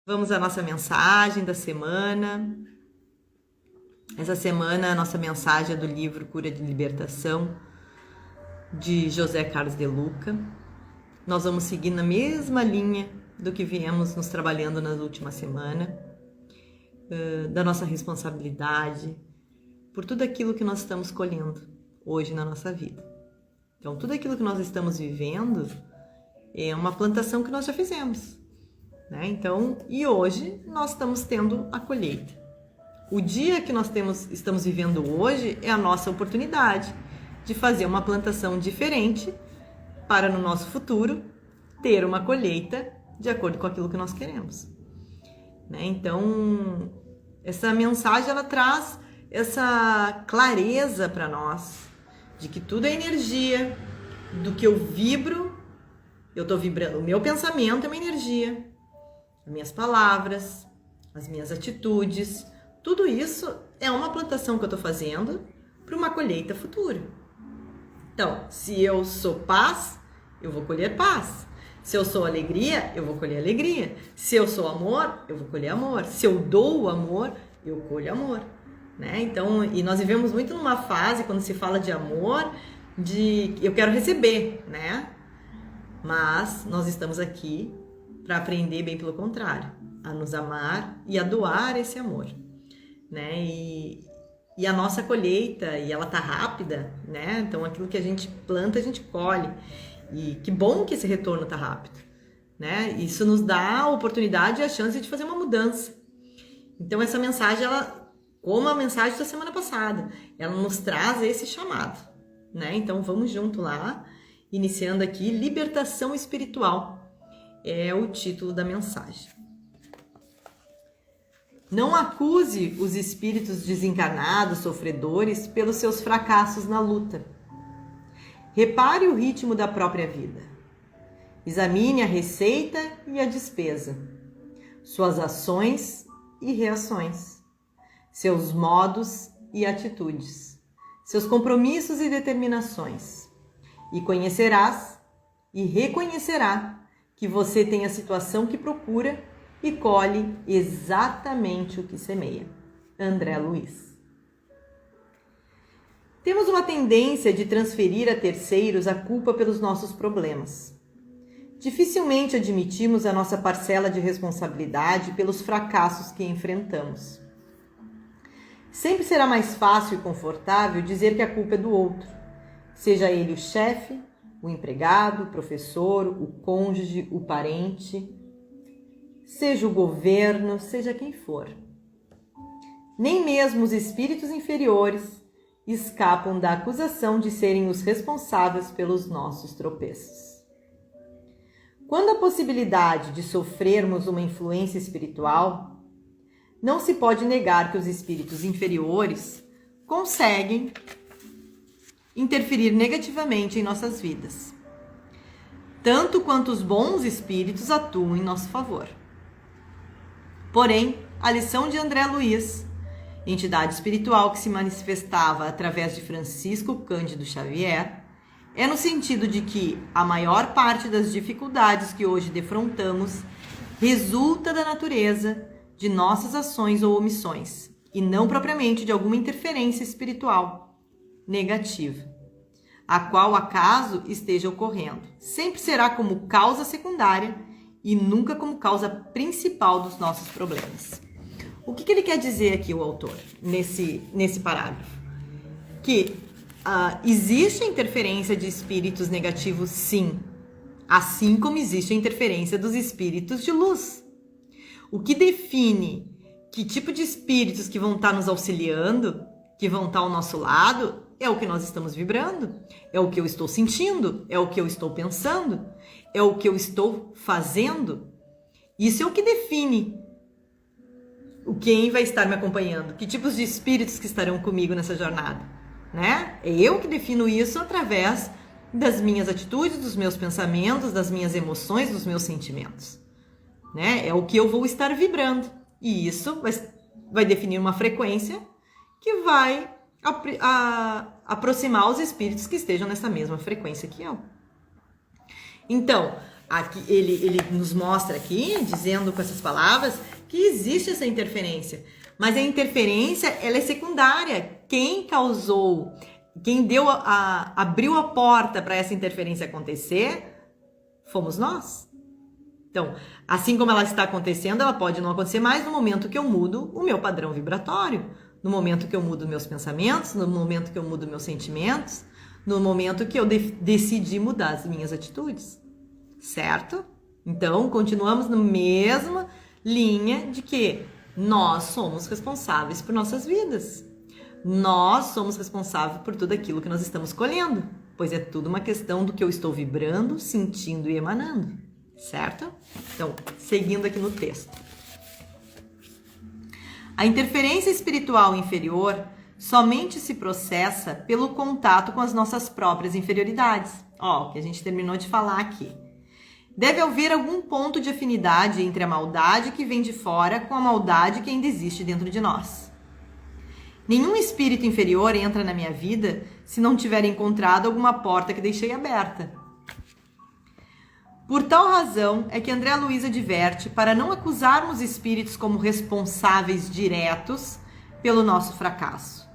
Vamos à nossa mensagem da semana. Essa semana a nossa mensagem é do livro Cura de Libertação, de José Carlos de Luca. Nós vamos seguir na mesma linha do que viemos nos trabalhando nas últimas semanas, da nossa responsabilidade por tudo aquilo que nós estamos colhendo hoje na nossa vida. Então, tudo aquilo que nós estamos vivendo é uma plantação que nós já fizemos, né? Então, e hoje nós estamos tendo a colheita. O dia que nós estamos vivendo hoje é a nossa oportunidade de fazer uma plantação diferente para no nosso futuro ter uma colheita de acordo com aquilo que nós queremos, né? Então, essa mensagem ela traz essa clareza para nós de que tudo é energia, do que eu vibro, eu estou vibrando, o meu pensamento é uma energia, as minhas palavras, as minhas atitudes, tudo isso é uma plantação que eu estou fazendo para uma colheita futura. Então, se eu sou paz, eu vou colher paz. Se eu sou alegria, eu vou colher alegria. Se eu sou amor, eu vou colher amor. Se eu dou o amor, eu colho amor, né? Então, e nós vivemos muito numa fase, quando se fala de amor, de eu quero receber, né? Mas nós estamos aqui para aprender, bem pelo contrário, a nos amar e a doar esse amor, né? E a nossa colheita, e ela tá rápida, né? Então, aquilo que a gente planta, a gente colhe. E que bom que esse retorno tá rápido, né? Isso nos dá a oportunidade e a chance de fazer uma mudança. Então, essa mensagem, ela, como a mensagem da semana passada, ela nos traz esse chamado, né? Então, vamos junto lá, iniciando aqui, Libertação Espiritual, é o título da mensagem. Não acuse os espíritos desencarnados, sofredores, pelos seus fracassos na luta. Repare o ritmo da própria vida. Examine a receita e a despesa, suas ações e reações, seus modos e atitudes, seus compromissos e determinações, e conhecerás e reconhecerá que você tem a situação que procura e colhe exatamente o que semeia. André Luiz. Temos uma tendência de transferir a terceiros a culpa pelos nossos problemas. Dificilmente admitimos a nossa parcela de responsabilidade pelos fracassos que enfrentamos. Sempre será mais fácil e confortável dizer que a culpa é do outro, seja ele o chefe, o empregado, o professor, o cônjuge, o parente, seja o governo, seja quem for. Nem mesmo os espíritos inferiores escapam da acusação de serem os responsáveis pelos nossos tropeços. Quando a possibilidade de sofrermos uma influência espiritual, não se pode negar que os espíritos inferiores conseguem interferir negativamente em nossas vidas, tanto quanto os bons espíritos atuam em nosso favor. Porém, a lição de André Luiz, entidade espiritual que se manifestava através de Francisco Cândido Xavier, é no sentido de que a maior parte das dificuldades que hoje defrontamos resulta da natureza de nossas ações ou omissões, e não propriamente de alguma interferência espiritual negativa, a qual acaso esteja ocorrendo. Sempre será como causa secundária e nunca como causa principal dos nossos problemas. O que ele quer dizer aqui, o autor, nesse parágrafo? Que existe a interferência de espíritos negativos, sim, assim como existe a interferência dos espíritos de luz. O que define que tipo de espíritos que vão estar nos auxiliando, que vão estar ao nosso lado, é o que nós estamos vibrando, é o que eu estou sentindo, é o que eu estou pensando, é o que eu estou fazendo. Isso é o que define quem vai estar me acompanhando, que tipos de espíritos que estarão comigo nessa jornada, né? É eu que defino isso através das minhas atitudes, dos meus pensamentos, das minhas emoções, dos meus sentimentos, né? É o que eu vou estar vibrando, e isso vai definir uma frequência que vai aproximar os espíritos que estejam nessa mesma frequência que eu. Então, aqui, ele nos mostra aqui, dizendo com essas palavras, que existe essa interferência. Mas a interferência, ela é secundária. Quem causou, quem abriu a porta para essa interferência acontecer, fomos nós. Então, assim como ela está acontecendo, ela pode não acontecer mais no momento que eu mudo o meu padrão vibratório, no momento que eu mudo meus pensamentos, no momento que eu mudo meus sentimentos, no momento que eu decidi mudar as minhas atitudes, certo? Então, continuamos na mesma linha de que nós somos responsáveis por nossas vidas. Nós somos responsáveis por tudo aquilo que nós estamos colhendo, pois é tudo uma questão do que eu estou vibrando, sentindo e emanando, certo? Então, seguindo aqui no texto. A interferência espiritual inferior somente se processa pelo contato com as nossas próprias inferioridades. Ó, o que a gente terminou de falar aqui. Deve haver algum ponto de afinidade entre a maldade que vem de fora com a maldade que ainda existe dentro de nós. Nenhum espírito inferior entra na minha vida se não tiver encontrado alguma porta que deixei aberta. Por tal razão é que André Luiz adverte para não acusarmos espíritos como responsáveis diretos pelo nosso fracasso.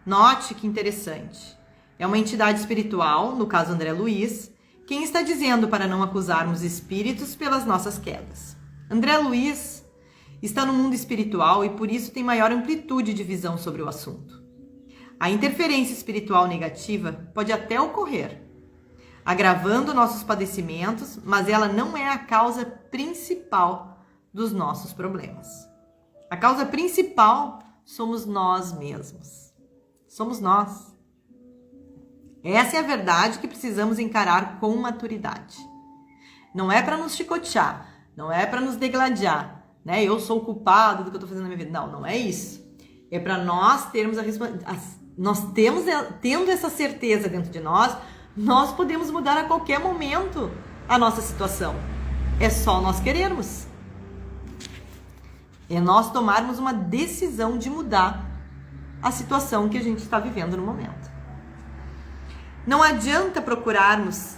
Note que interessante. É uma entidade espiritual, no caso André Luiz, quem está dizendo para não acusarmos espíritos pelas nossas quedas. André Luiz está no mundo espiritual e por isso tem maior amplitude de visão sobre o assunto. A interferência espiritual negativa pode até ocorrer, agravando nossos padecimentos, mas ela não é a causa principal dos nossos problemas. A causa principal somos nós mesmos. Somos nós. Essa é a verdade que precisamos encarar com maturidade. Não é para nos chicotear, não é para nos degladiar, né? Eu sou o culpado do que eu estou fazendo na minha vida. Não, não é isso. É para nós termos tendo essa certeza dentro de nós, nós podemos mudar a qualquer momento a nossa situação. É só nós querermos. É nós tomarmos uma decisão de mudar a situação que a gente está vivendo no momento. Não adianta procurarmos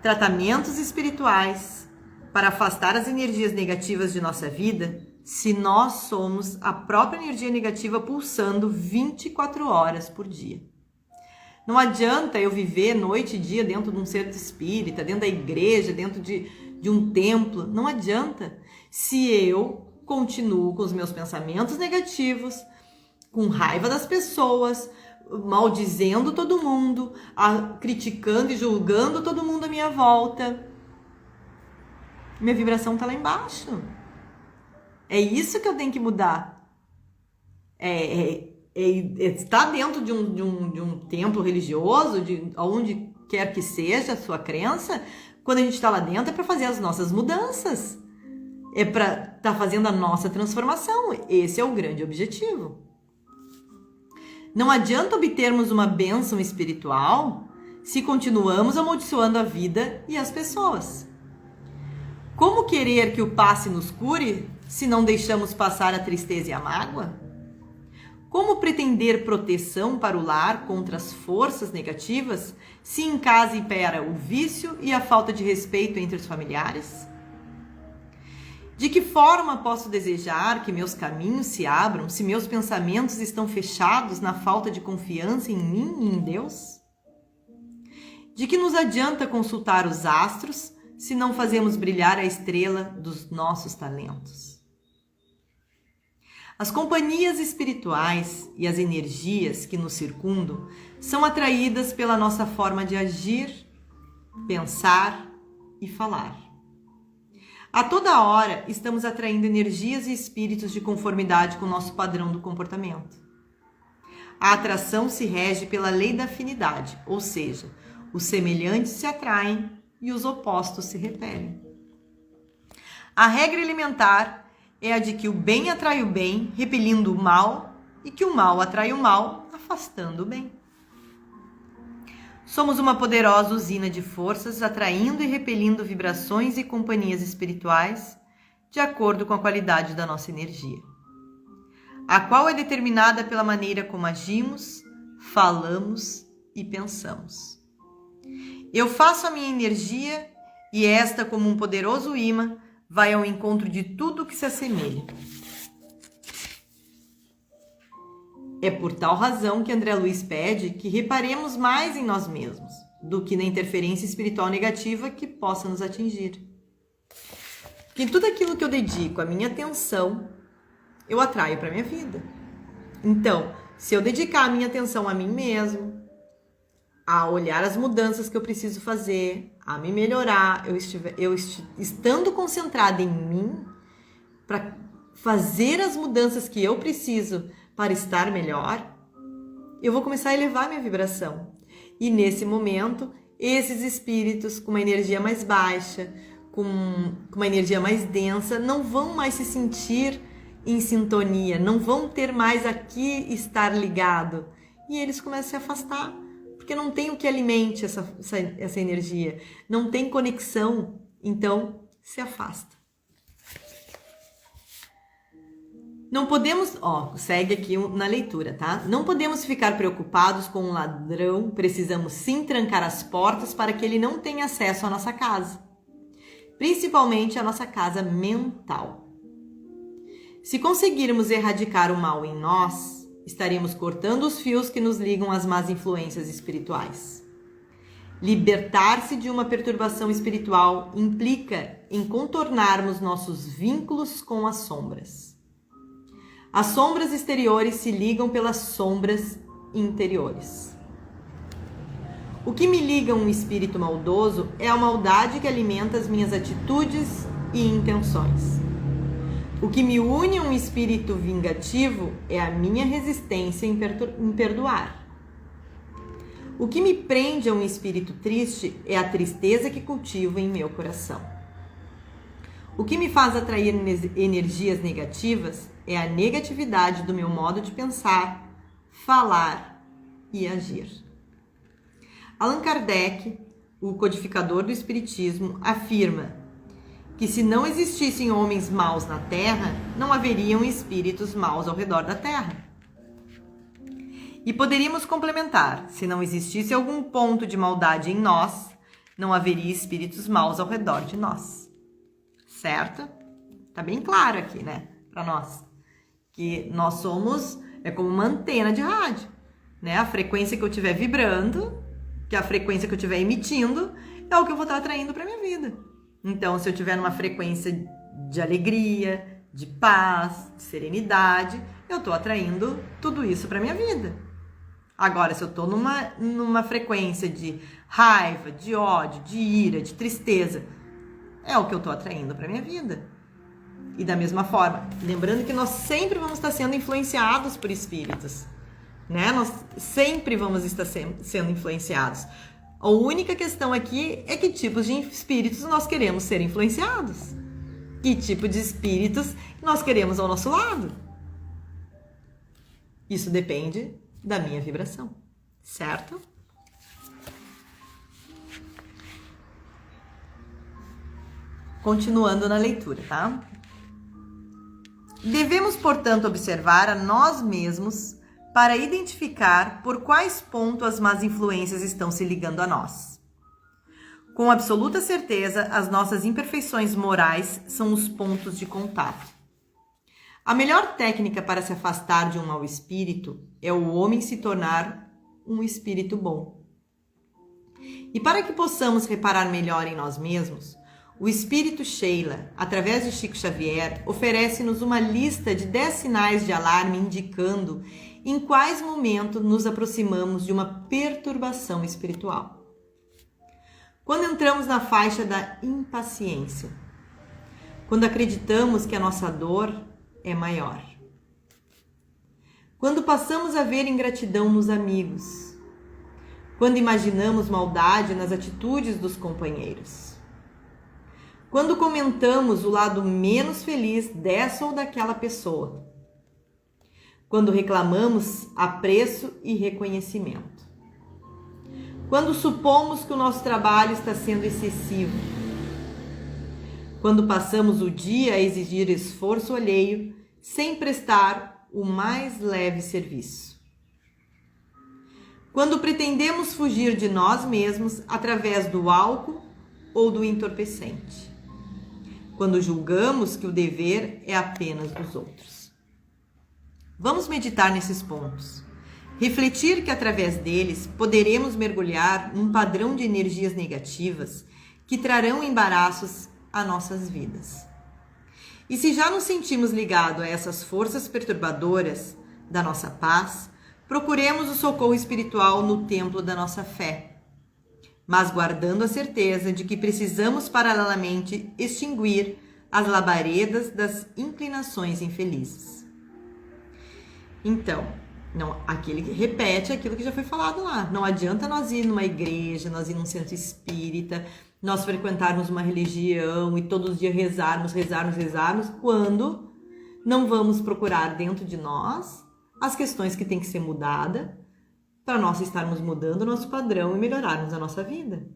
tratamentos espirituais para afastar as energias negativas de nossa vida se nós somos a própria energia negativa pulsando 24 horas por dia. Não adianta eu viver noite e dia dentro de um centro espírita, dentro da igreja, dentro de um templo. Não adianta se eu continuo com os meus pensamentos negativos, com raiva das pessoas, maldizendo todo mundo, criticando e julgando todo mundo à minha volta. Minha vibração está lá embaixo. É isso que eu tenho que mudar. Estar dentro de um templo religioso, de onde quer que seja a sua crença, quando a gente está lá dentro é para fazer as nossas mudanças. É para estar fazendo a nossa transformação. Esse é o grande objetivo. Não adianta obtermos uma bênção espiritual se continuamos amaldiçoando a vida e as pessoas. Como querer que o passe nos cure se não deixamos passar a tristeza e a mágoa? Como pretender proteção para o lar contra as forças negativas se em casa impera o vício e a falta de respeito entre os familiares? De que forma posso desejar que meus caminhos se abram se meus pensamentos estão fechados na falta de confiança em mim e em Deus? De que nos adianta consultar os astros se não fazemos brilhar a estrela dos nossos talentos? As companhias espirituais e as energias que nos circundam são atraídas pela nossa forma de agir, pensar e falar. A toda hora estamos atraindo energias e espíritos de conformidade com o nosso padrão do comportamento. A atração se rege pela lei da afinidade, ou seja, os semelhantes se atraem e os opostos se repelem. A regra elementar é a de que o bem atrai o bem, repelindo o mal, e que o mal atrai o mal, afastando o bem. Somos uma poderosa usina de forças, atraindo e repelindo vibrações e companhias espirituais de acordo com a qualidade da nossa energia, a qual é determinada pela maneira como agimos, falamos e pensamos. Eu faço a minha energia e esta, como um poderoso imã, vai ao encontro de tudo que se assemelha. É por tal razão que André Luiz pede que reparemos mais em nós mesmos do que na interferência espiritual negativa que possa nos atingir. Que em tudo aquilo que eu dedico a minha atenção, eu atraio para a minha vida. Então, se eu dedicar a minha atenção a mim mesmo, a olhar as mudanças que eu preciso fazer, a me melhorar, estando concentrada em mim, para fazer as mudanças que eu preciso para estar melhor, eu vou começar a elevar minha vibração. E nesse momento, esses espíritos com uma energia mais baixa, com uma energia mais densa, não vão mais se sentir em sintonia, não vão ter mais aqui estar ligado. E eles começam a se afastar, porque não tem o que alimente essa energia, não tem conexão, então se afasta. Não podemos, segue aqui na leitura, tá? Não podemos ficar preocupados com um ladrão, precisamos sim trancar as portas para que ele não tenha acesso à nossa casa, principalmente à nossa casa mental. Se conseguirmos erradicar o mal em nós, estaremos cortando os fios que nos ligam às más influências espirituais. Libertar-se de uma perturbação espiritual implica em contornarmos nossos vínculos com as sombras. As sombras exteriores se ligam pelas sombras interiores. O que me liga a um espírito maldoso é a maldade que alimenta as minhas atitudes e intenções. O que me une a um espírito vingativo é a minha resistência em perdoar. O que me prende a um espírito triste é a tristeza que cultivo em meu coração. O que me faz atrair energias negativas é a negatividade do meu modo de pensar, falar e agir. Allan Kardec, o codificador do Espiritismo, afirma que se não existissem homens maus na Terra, não haveriam espíritos maus ao redor da Terra. E poderíamos complementar, se não existisse algum ponto de maldade em nós, não haveria espíritos maus ao redor de nós. Certo? Tá bem claro aqui, né? Para nós. Que nós somos, como uma antena de rádio, né? A frequência que eu estiver vibrando, que a frequência que eu estiver emitindo, é o que eu vou estar atraindo para minha vida. Então, se eu estiver numa frequência de alegria, de paz, de serenidade, eu estou atraindo tudo isso para minha vida. Agora, se eu estou numa frequência de raiva, de ódio, de ira, de tristeza, é o que eu estou atraindo para minha vida. E da mesma forma, lembrando que nós sempre vamos estar sendo influenciados por espíritos, né? Nós sempre vamos estar sendo influenciados. A única questão aqui é que tipos de espíritos nós queremos ser influenciados. Que tipo de espíritos nós queremos ao nosso lado. Isso depende da minha vibração, certo? Continuando na leitura, tá? Devemos, portanto, observar a nós mesmos para identificar por quais pontos as más influências estão se ligando a nós. Com absoluta certeza, as nossas imperfeições morais são os pontos de contato. A melhor técnica para se afastar de um mau espírito é o homem se tornar um espírito bom. E para que possamos reparar melhor em nós mesmos, o espírito Sheila, através de Chico Xavier, oferece-nos uma lista de 10 sinais de alarme indicando em quais momentos nos aproximamos de uma perturbação espiritual. Quando entramos na faixa da impaciência, quando acreditamos que a nossa dor é maior, quando passamos a ver ingratidão nos amigos, quando imaginamos maldade nas atitudes dos companheiros, quando comentamos o lado menos feliz dessa ou daquela pessoa, quando reclamamos apreço e reconhecimento, quando supomos que o nosso trabalho está sendo excessivo, quando passamos o dia a exigir esforço alheio sem prestar o mais leve serviço, quando pretendemos fugir de nós mesmos através do álcool ou do entorpecente, quando julgamos que o dever é apenas dos outros. Vamos meditar nesses pontos. Refletir que através deles poderemos mergulhar num padrão de energias negativas que trarão embaraços a nossas vidas. E se já nos sentimos ligados a essas forças perturbadoras da nossa paz, procuremos o socorro espiritual no templo da nossa fé, mas guardando a certeza de que precisamos paralelamente extinguir as labaredas das inclinações infelizes. Então, repete aquilo que já foi falado lá. Não adianta nós ir numa igreja, nós ir num centro espírita, nós frequentarmos uma religião e todos os dias rezarmos, quando não vamos procurar dentro de nós as questões que têm que ser mudadas para nós estarmos mudando o nosso padrão e melhorarmos a nossa vida.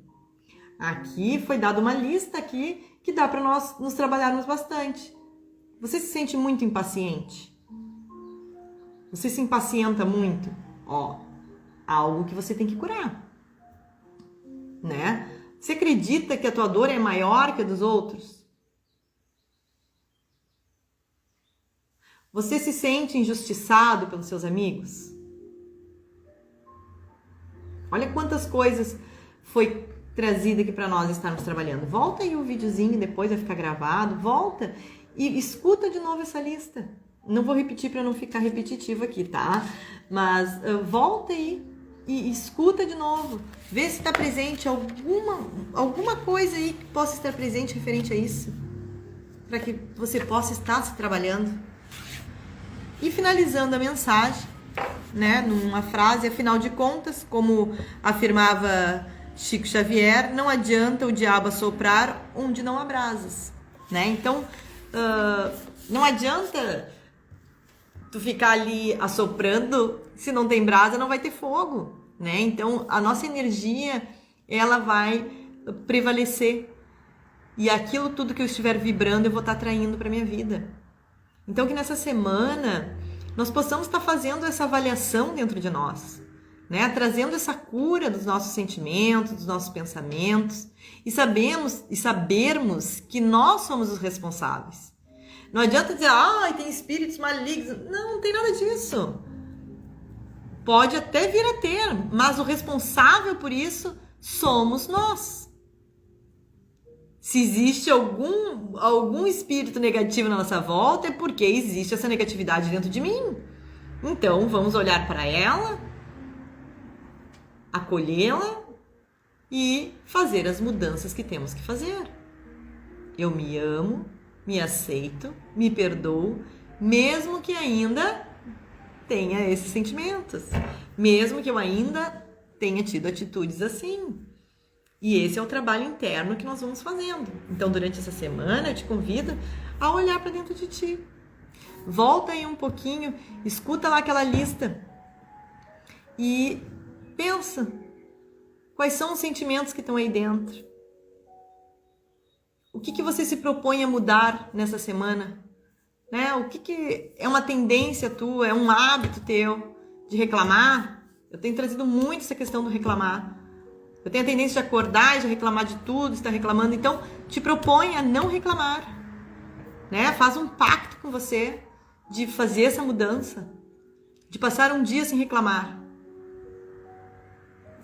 Aqui foi dada uma lista aqui que dá para nós nos trabalharmos bastante. Você se sente muito impaciente? Você se impacienta muito? Algo que você tem que curar, né? Você acredita que a tua dor é maior que a dos outros? Você se sente injustiçado pelos seus amigos? Olha quantas coisas foi trazida aqui para nós estarmos trabalhando. Volta aí o videozinho, depois vai ficar gravado. Volta e escuta de novo essa lista. Não vou repetir para não ficar repetitivo aqui, tá? Mas volta aí e escuta de novo. Vê se está presente alguma coisa aí que possa estar presente referente a isso. Para que você possa estar se trabalhando. E finalizando a mensagem, né, numa frase, afinal de contas, como afirmava Chico Xavier, não adianta o diabo assoprar onde não há brasas, né? Então, não adianta tu ficar ali assoprando, se não tem brasa, não vai ter fogo, né? Então, a nossa energia, ela vai prevalecer. E aquilo tudo que eu estiver vibrando, eu vou estar atraindo para minha vida. Então, que nessa semana nós possamos estar fazendo essa avaliação dentro de nós, né? Trazendo essa cura dos nossos sentimentos, dos nossos pensamentos e sabermos que nós somos os responsáveis. Não adianta dizer, tem espíritos malignos. Não tem nada disso. Pode até vir a ter, mas o responsável por isso somos nós. Se existe algum espírito negativo na nossa volta, é porque existe essa negatividade dentro de mim. Então, vamos olhar para ela, acolhê-la e fazer as mudanças que temos que fazer. Eu me amo, me aceito, me perdoo, mesmo que ainda tenha esses sentimentos, mesmo que eu ainda tenha tido atitudes assim. E esse é o trabalho interno que nós vamos fazendo. Então, durante essa semana, eu te convido a olhar para dentro de ti. Volta aí um pouquinho, escuta lá aquela lista e pensa quais são os sentimentos que estão aí dentro. O que você se propõe a mudar nessa semana? Né? O que é uma tendência tua, é um hábito teu de reclamar? Eu tenho trazido muito essa questão do reclamar. Eu tenho a tendência de acordar e de reclamar de tudo, estar reclamando. Então, te propõe a não reclamar, né? Faz um pacto com você de fazer essa mudança, de passar um dia sem reclamar.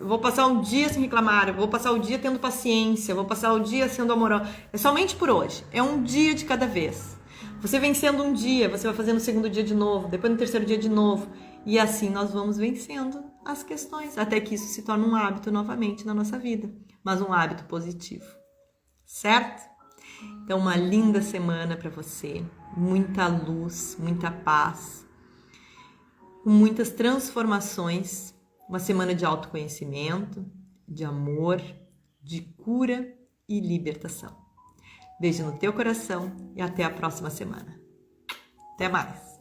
Eu vou passar um dia sem reclamar, eu vou passar o dia tendo paciência, eu vou passar o dia sendo amorosa. É somente por hoje, é um dia de cada vez. Você vencendo um dia, você vai fazendo o segundo dia de novo, depois no terceiro dia de novo. E assim nós vamos vencendo as questões, até que isso se torne um hábito novamente na nossa vida, mas um hábito positivo, certo? Então, uma linda semana para você, muita luz, muita paz, com muitas transformações, uma semana de autoconhecimento, de amor, de cura e libertação. Beijo no teu coração e até a próxima semana. Até mais!